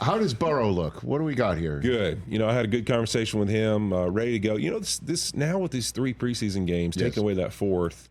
How does Burrow look? What do we got here? Good. I had a good conversation with him, ready to go. This now with these 3 preseason games, taking away that 4th,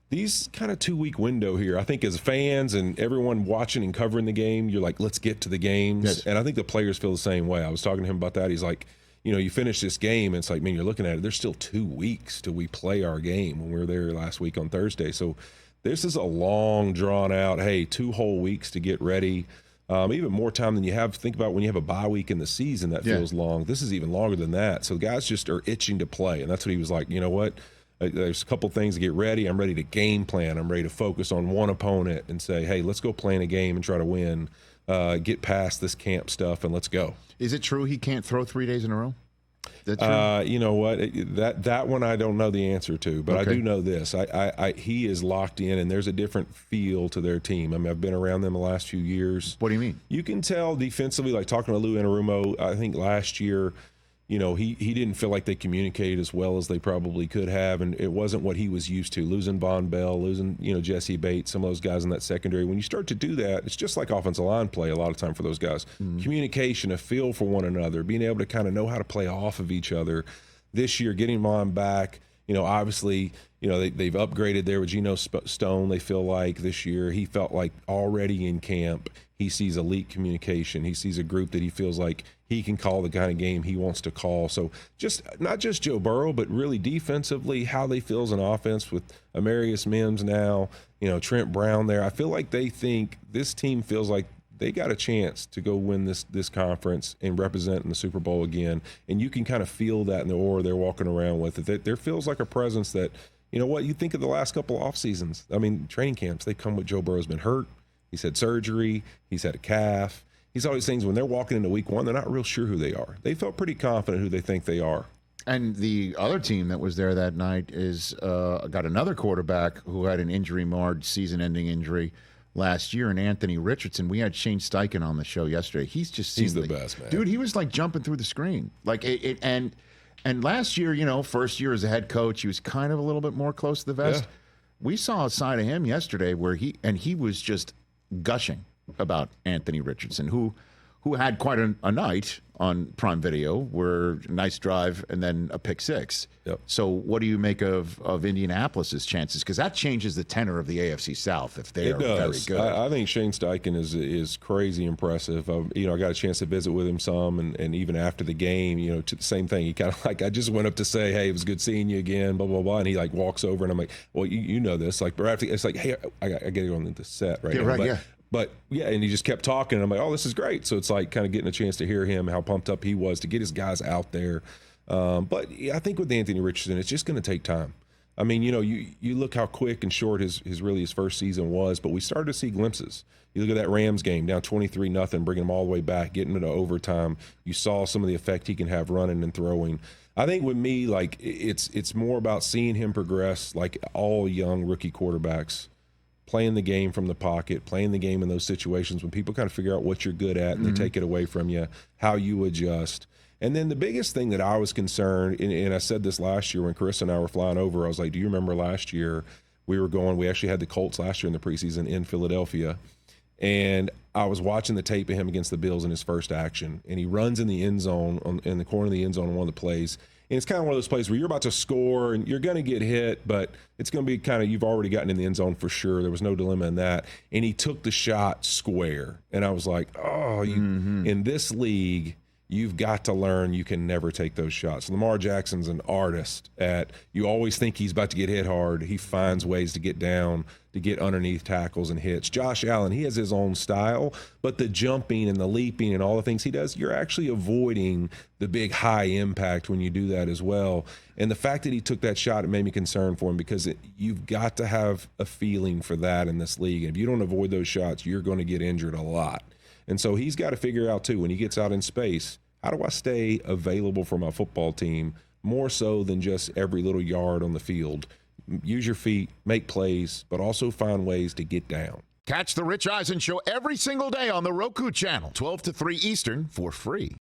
these kind of 2-week window here, I think as fans and everyone watching and covering the game, you're like, let's get to the games. Yes. And I think the players feel the same way. I was talking to him about that. He's like, you finish this game, and it's like, man, you're looking at it. There's still 2 weeks till we play our game when we were there last week on Thursday. So this is a long, drawn-out, 2 whole weeks to get ready. Even more time than you have. Think about when you have a bye week in the season that feels long. This is even longer than that. So guys just are itching to play, and that's what he was like. You know what? There's a couple things to get ready. I'm ready to game plan. I'm ready to focus on one opponent and say, hey, let's go play in a game and try to win. Get past this camp stuff and let's go. Is it true he can't throw 3 days in a row? Is that true? You know what? That one I don't know the answer to, but I do know this. He is locked in, and there's a different feel to their team. I mean, I've been around them the last few years. What do you mean? You can tell defensively, like talking to Lou Anarumo, I think last year, he didn't feel like they communicated as well as they probably could have, and it wasn't what he was used to. Losing Von Bell, losing Jesse Bates, some of those guys in that secondary. When you start to do that, it's just like offensive line play a lot of time for those guys. Communication, a feel for one another, being able to kind of know how to play off of each other. This year, getting Von back, obviously, they've upgraded there with Geno Stone. They feel like this year he felt like already in camp he sees elite communication. He sees a group that he feels like he can call the kind of game he wants to call. So just not just Joe Burrow, but really defensively, how they feel as an offense with Amarius Mims now, Trent Brown there. I feel like they think this team feels like they got a chance to go win this conference and represent in the Super Bowl again. And you can kind of feel that in the aura they're walking around with. There feels like a presence that, you think of the last couple of off seasons. I mean, training camps, they come with Joe Burrow's been hurt. He's had surgery. He's had a calf. He's all these things. When they're walking into week 1, they're not real sure who they are. They felt pretty confident who they think they are. And the other team that was there that night is got another quarterback who had an injury-marred season-ending injury last year, and Anthony Richardson. We had Shane Steichen on the show yesterday. He's the best, man. Dude, he was like jumping through the screen. And last year, first year as a head coach, he was kind of a little bit more close to the vest. Yeah. We saw a side of him yesterday where he was just gushing about Anthony Richardson, who had quite a night on Prime Video, where nice drive and then a pick 6. Yep. So what do you make of Indianapolis's chances? Because that changes the tenor of the AFC South if they are very good. I think Shane Steichen is crazy impressive. I got a chance to visit with him some, and even after the game, to the same thing. He kind of I just went up to say, hey, it was good seeing you again, blah, blah, blah. And he walks over, and I'm like, well, you know this. It's like, hey, I got to go on the set right now. Right, yeah. But, yeah, and he just kept talking. And I'm like, oh, this is great. So it's like kind of getting a chance to hear him, how pumped up he was to get his guys out there. But yeah, I think with Anthony Richardson, it's just going to take time. I mean, you look how quick and short his first season was, but we started to see glimpses. You look at that Rams game, down 23-0, bringing them all the way back, getting into overtime. You saw some of the effect he can have running and throwing. I think with me, it's more about seeing him progress like all young rookie quarterbacks. Playing the game from the pocket, playing the game in those situations when people kind of figure out what you're good at and they take it away from you, how you adjust. And then the biggest thing that I was concerned, and I said this last year when Chris and I were flying over, I was like, do you remember last year we actually had the Colts last year in the preseason in Philadelphia, and I was watching the tape of him against the Bills in his first action, and he runs in the end zone, in the corner of the end zone on one of the plays. And it's kind of one of those plays where you're about to score and you're going to get hit, but it's going to be kind of, you've already gotten in the end zone for sure. There was no dilemma in that. And he took the shot square. And I was like, in this league, you've got to learn you can never take those shots. Lamar Jackson's an artist you always think he's about to get hit hard. He finds ways to get down, to get underneath tackles and hits. Josh Allen, he has his own style, but the jumping and the leaping and all the things he does, you're actually avoiding the big high impact when you do that as well. And the fact that he took that shot, it made me concerned for him because you've got to have a feeling for that in this league. And if you don't avoid those shots, you're going to get injured a lot. And so he's got to figure out, too, when he gets out in space, how do I stay available for my football team more so than just every little yard on the field? Use your feet, make plays, but also find ways to get down. Catch the Rich Eisen Show every single day on the Roku channel, 12 to 3 Eastern, for free.